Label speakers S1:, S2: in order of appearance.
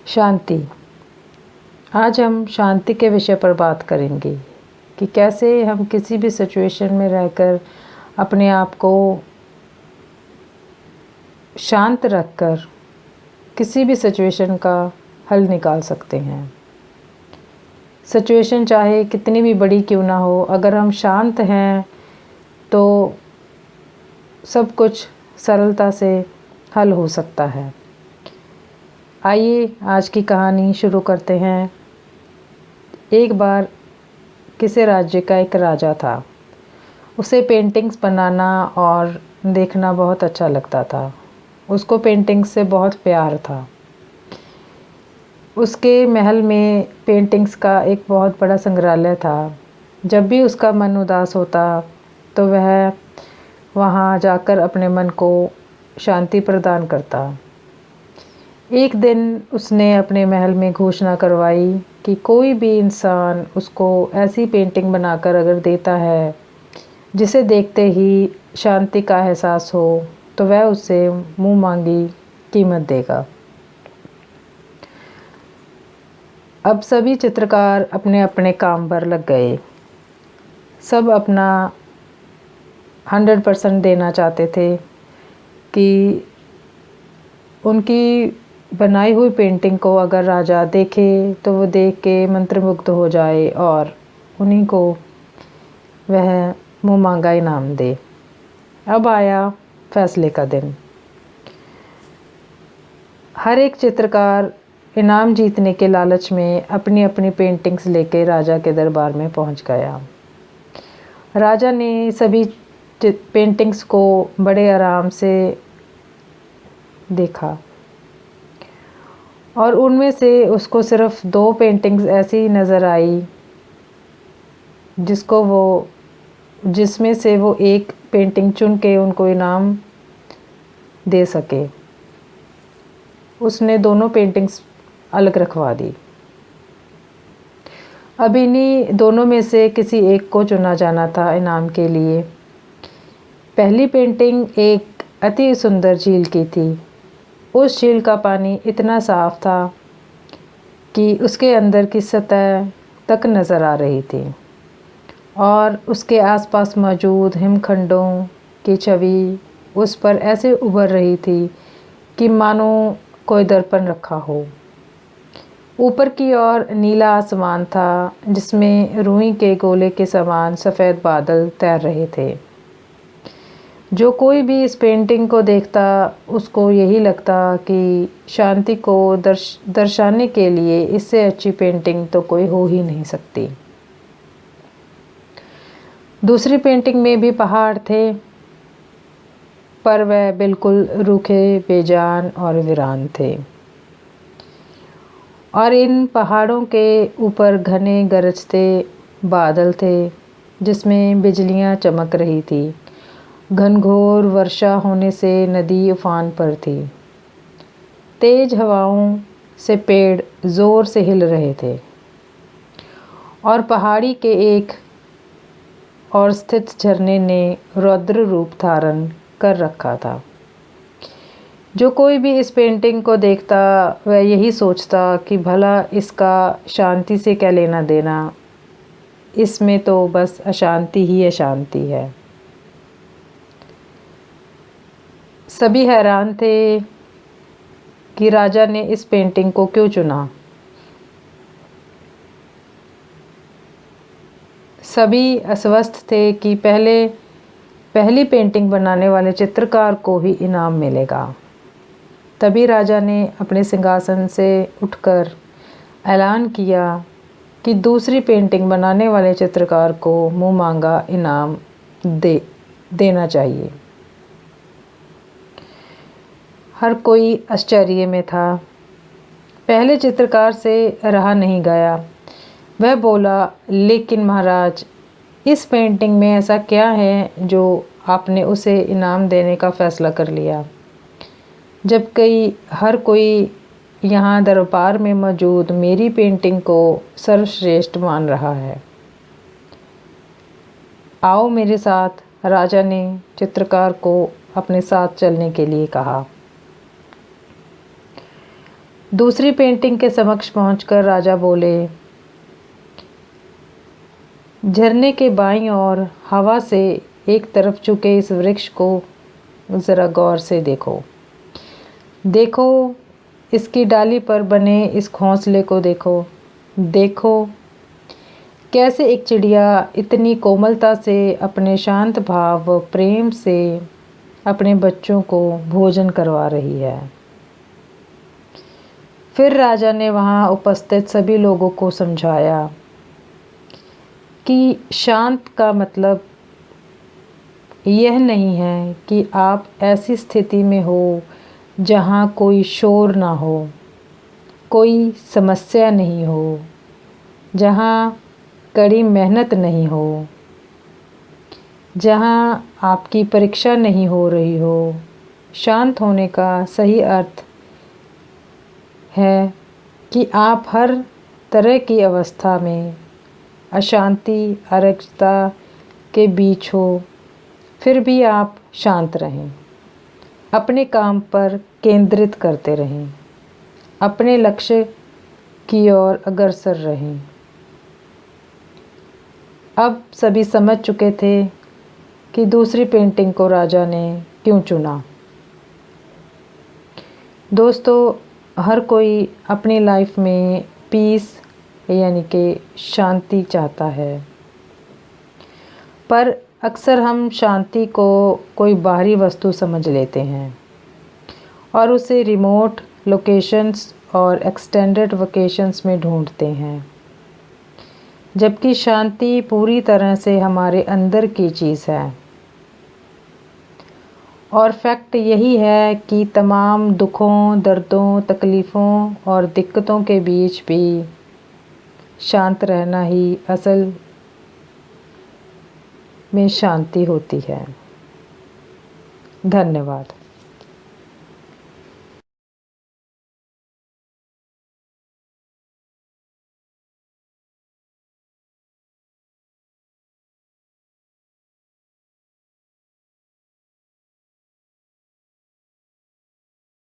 S1: शांति। आज हम शांति के विषय पर बात करेंगे कि कैसे हम किसी भी सिचुएशन में रहकर अपने आप को शांत रखकर किसी भी सिचुएशन का हल निकाल सकते हैं। सिचुएशन चाहे कितनी भी बड़ी क्यों ना हो, अगर हम शांत हैं तो सब कुछ सरलता से हल हो सकता है। आइए आज की कहानी शुरू करते हैं। एक बार किसी राज्य का एक राजा था। उसे पेंटिंग्स बनाना और देखना बहुत अच्छा लगता था। उसको पेंटिंग्स से बहुत प्यार था। उसके महल में पेंटिंग्स का एक बहुत बड़ा संग्रहालय था। जब भी उसका मन उदास होता तो वह वहाँ जाकर अपने मन को शांति प्रदान करता। एक दिन उसने अपने महल में घोषणा करवाई कि कोई भी इंसान उसको ऐसी पेंटिंग बनाकर अगर देता है जिसे देखते ही शांति का एहसास हो तो वह उससे मुँह मांगी कीमत देगा। अब सभी चित्रकार अपने अपने काम पर लग गए। सब अपना 100% देना चाहते थे कि उनकी बनाई हुई पेंटिंग को अगर राजा देखे तो वो देख के मंत्रमुग्ध हो जाए और उन्हीं को वह मुँह मांगा इनाम दे। अब आया फैसले का दिन। हर एक चित्रकार इनाम जीतने के लालच में अपनी अपनी पेंटिंग्स लेके राजा के दरबार में पहुंच गया। राजा ने सभी पेंटिंग्स को बड़े आराम से देखा और उनमें से उसको सिर्फ 2 पेंटिंग्स ऐसी नज़र आई जिसमें से वो एक पेंटिंग चुन के उनको इनाम दे सके। उसने दोनों पेंटिंग्स अलग रखवा दी। अब इन्हीं दोनों में से किसी एक को चुना जाना था इनाम के लिए। पहली पेंटिंग एक अति सुंदर झील की थी। उस झील का पानी इतना साफ था कि उसके अंदर की सतह तक नज़र आ रही थी और उसके आसपास मौजूद हिमखंडों की छवि उस पर ऐसे उभर रही थी कि मानो कोई दर्पण रखा हो। ऊपर की ओर नीला आसमान था जिसमें रुई के गोले के समान सफ़ेद बादल तैर रहे थे। जो कोई भी इस पेंटिंग को देखता उसको यही लगता कि शांति को दर्शाने के लिए इससे अच्छी पेंटिंग तो कोई हो ही नहीं सकती। दूसरी पेंटिंग में भी पहाड़ थे, पर वह बिल्कुल रूखे, बेजान और वीरान थे और इन पहाड़ों के ऊपर घने गरजते बादल थे जिसमें बिजलियां चमक रही थी। घनघोर वर्षा होने से नदी उफान पर थी। तेज हवाओं से पेड़ जोर से हिल रहे थे और पहाड़ी के एक और स्थित झरने ने रौद्र रूप धारण कर रखा था। जो कोई भी इस पेंटिंग को देखता वह यही सोचता कि भला इसका शांति से क्या लेना देना, इसमें तो बस अशांति ही अशांति है। सभी हैरान थे कि राजा ने इस पेंटिंग को क्यों चुना। सभी अस्वस्थ थे कि पहली पेंटिंग बनाने वाले चित्रकार को ही इनाम मिलेगा। तभी राजा ने अपने सिंहासन से उठकर ऐलान किया कि दूसरी पेंटिंग बनाने वाले चित्रकार को मुँह मांगा इनाम देना चाहिए। हर कोई आश्चर्य में था। पहले चित्रकार से रहा नहीं गया। वह बोला, लेकिन महाराज, इस पेंटिंग में ऐसा क्या है जो आपने उसे इनाम देने का फैसला कर लिया, जबकि हर कोई यहाँ दरबार में मौजूद मेरी पेंटिंग को सर्वश्रेष्ठ मान रहा है। आओ मेरे साथ। राजा ने चित्रकार को अपने साथ चलने के लिए कहा। दूसरी पेंटिंग के समक्ष पहुंचकर राजा बोले, झरने के बाईं ओर हवा से एक तरफ झुके इस वृक्ष को ज़रा गौर से देखो। देखो इसकी डाली पर बने इस घोंसले को देखो। देखो कैसे एक चिड़िया इतनी कोमलता से अपने शांत भाव व प्रेम से अपने बच्चों को भोजन करवा रही है। फिर राजा ने वहाँ उपस्थित सभी लोगों को समझाया कि शांत का मतलब यह नहीं है कि आप ऐसी स्थिति में हो जहाँ कोई शोर ना हो, कोई समस्या नहीं हो, जहाँ कड़ी मेहनत नहीं हो, जहाँ आपकी परीक्षा नहीं हो रही हो। शांत होने का सही अर्थ है कि आप हर तरह की अवस्था में अशांति, अराजकता के बीच हो, फिर भी आप शांत रहें, अपने काम पर केंद्रित करते रहें, अपने लक्ष्य की ओर अग्रसर रहें। अब सभी समझ चुके थे कि दूसरी पेंटिंग को राजा ने क्यों चुना। दोस्तों, हर कोई अपनी लाइफ में पीस यानी कि शांति चाहता है, पर अक्सर हम शांति को कोई बाहरी वस्तु समझ लेते हैं और उसे रिमोट लोकेशंस और एक्सटेंडेड वेकेशंस में ढूंढते हैं, जबकि शांति पूरी तरह से हमारे अंदर की चीज़ है। और फैक्ट यही है कि तमाम दुखों, दर्दों, तकलीफ़ों और दिक्कतों के बीच भी शांत रहना ही असल में शांति होती है। धन्यवाद।